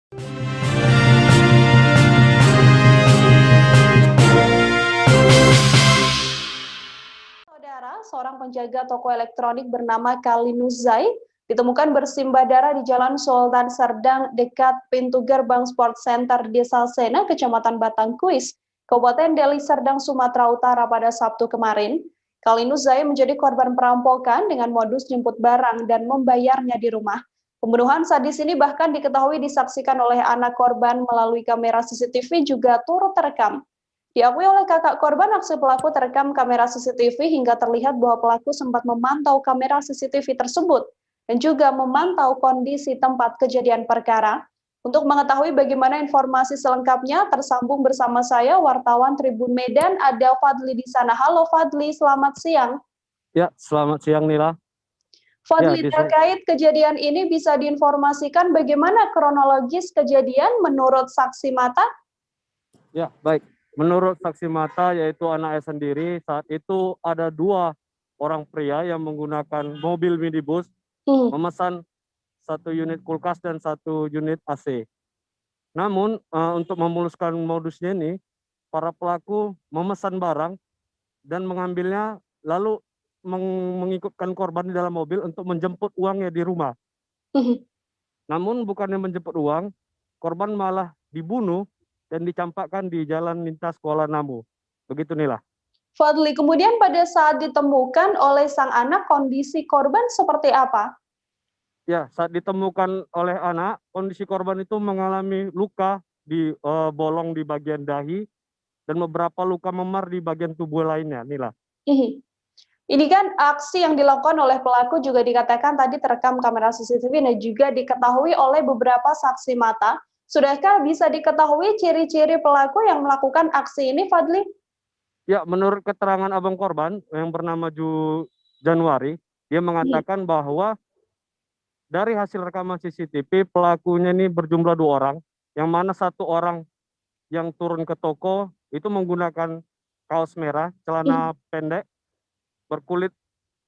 Saudara, seorang penjaga toko elektronik bernama Kalinus Zai ditemukan bersimbah darah di Jalan Sultan Serdang dekat pintu gerbang Sport Center Desa Sena, Kecamatan Batangkuis, Kabupaten Deli Serdang, Sumatera Utara pada Sabtu kemarin. Kalinus Zai menjadi korban perampokan dengan modus jemput barang dan membayarnya di rumah. Pembunuhan sadis ini bahkan diketahui disaksikan oleh anak korban melalui kamera CCTV juga turut terekam. Diakui oleh kakak korban, aksi pelaku terekam kamera CCTV hingga terlihat bahwa pelaku sempat memantau kamera CCTV tersebut dan juga memantau kondisi tempat kejadian perkara. Untuk mengetahui bagaimana informasi selengkapnya, tersambung bersama saya wartawan Tribun Medan, ada Fadli di sana. Halo Fadli, selamat siang. Ya, selamat siang Nila. Fadli, terkait kejadian ini bisa diinformasikan bagaimana kronologis kejadian menurut saksi mata? Ya, baik. Menurut saksi mata, yaitu anaknya sendiri, saat itu ada 2 orang pria yang menggunakan mobil minibus memesan 1 unit kulkas dan 1 unit AC. Namun, untuk memuluskan modusnya ini, para pelaku memesan barang dan mengambilnya, lalu mengikutkan korban di dalam mobil untuk menjemput uangnya di rumah. Namun bukannya menjemput uang, korban malah dibunuh dan dicampakkan di jalan lintas Kuala Namu. Begitu Nila. Fadli, kemudian pada saat ditemukan oleh sang anak, kondisi korban seperti apa? Ya, saat ditemukan oleh anak, kondisi korban itu mengalami luka di bolong di bagian dahi dan beberapa luka memar di bagian tubuh lainnya, Nila. Ini kan aksi yang dilakukan oleh pelaku juga dikatakan tadi terekam kamera CCTV dan juga diketahui oleh beberapa saksi mata. Sudahkah bisa diketahui ciri-ciri pelaku yang melakukan aksi ini, Fadli? Ya, menurut keterangan abang korban yang bernama Januari, dia mengatakan bahwa dari hasil rekaman CCTV, pelakunya ini berjumlah 2 orang, yang mana 1 orang yang turun ke toko itu menggunakan kaos merah, celana pendek, berkulit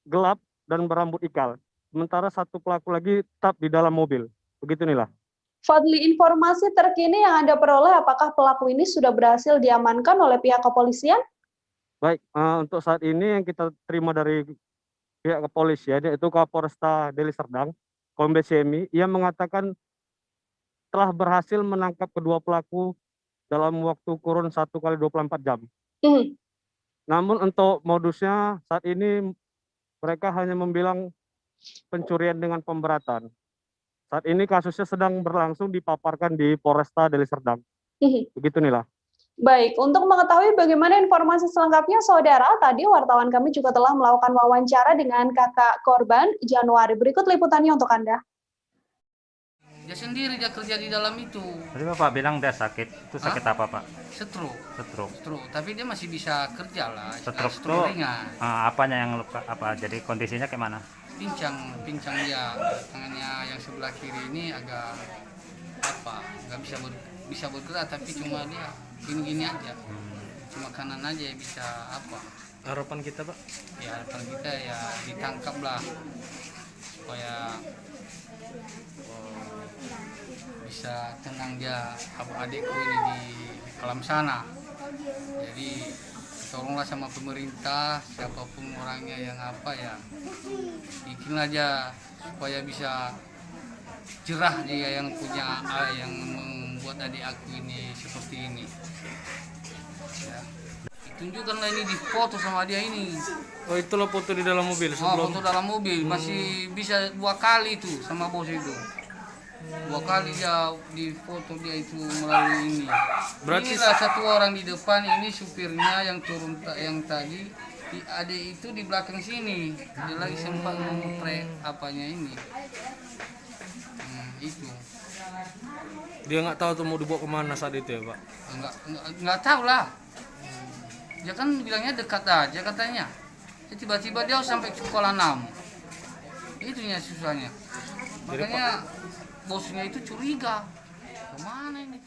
gelap, dan berambut ikal. Sementara 1 pelaku lagi tetap di dalam mobil. Begitu Nila. Fadli, informasi terkini yang Anda peroleh, apakah pelaku ini sudah berhasil diamankan oleh pihak kepolisian? Baik, untuk saat ini yang kita terima dari pihak kepolisian, yaitu Kapolresta Deli Serdang, Kombes Yemi, ia mengatakan telah berhasil menangkap kedua pelaku dalam waktu kurun 1 kali 24 jam. Namun untuk modusnya saat ini mereka hanya membilang pencurian dengan pemberatan. Saat ini kasusnya sedang berlangsung dipaparkan di Polresta Deli Serdang. Begitu Nila. Baik, untuk mengetahui bagaimana informasi selengkapnya, saudara, tadi wartawan kami juga telah melakukan wawancara dengan kakak korban, Januari. Berikut liputannya untuk Anda. Dia sendiri dia kerja di dalam itu. Tadi Bapak bilang dia sakit. Itu sakit apa Pak? Stroke. Stroke. Tapi dia masih bisa kerja lah. Stroke itu ringan. apanya yang luka? Apa? Jadi kondisinya gimana? Pincang dia. Tangannya yang sebelah kiri ini agak nggak bisa bergerak, tapi cuma dia gini-gini aja. Cuma kanan aja ya bisa Harapan kita Pak? Ya harapan kita ya ditangkap lah supaya bisa tenang dia adikku ini di alam sana. Jadi tolonglah sama pemerintah, siapapun orangnya yang bikin aja supaya bisa jerah dia yang punya yang membuat adik aku ini seperti ini. Ya. Tunjukkanlah ini di foto sama dia ini. Oh, itulah foto di dalam mobil sebelum. Foto dalam mobil masih bisa 2 kali itu sama bos itu. 2 kali dia di foto dia itu melalui ini. Berarti inilah 1 orang di depan, ini supirnya yang turun yang tadi. Adik itu di belakang sini. Dia lagi sempat memotret ini. Itu. Dia nggak tahu tuh mau dibawa kemana saat itu ya Pak? Nggak tahu lah. Dia kan bilangnya dekat aja katanya. Tiba-tiba dia sampai ke Kuala Namu. Itunya susahnya. Makanya bosnya itu curiga. Kemana ini?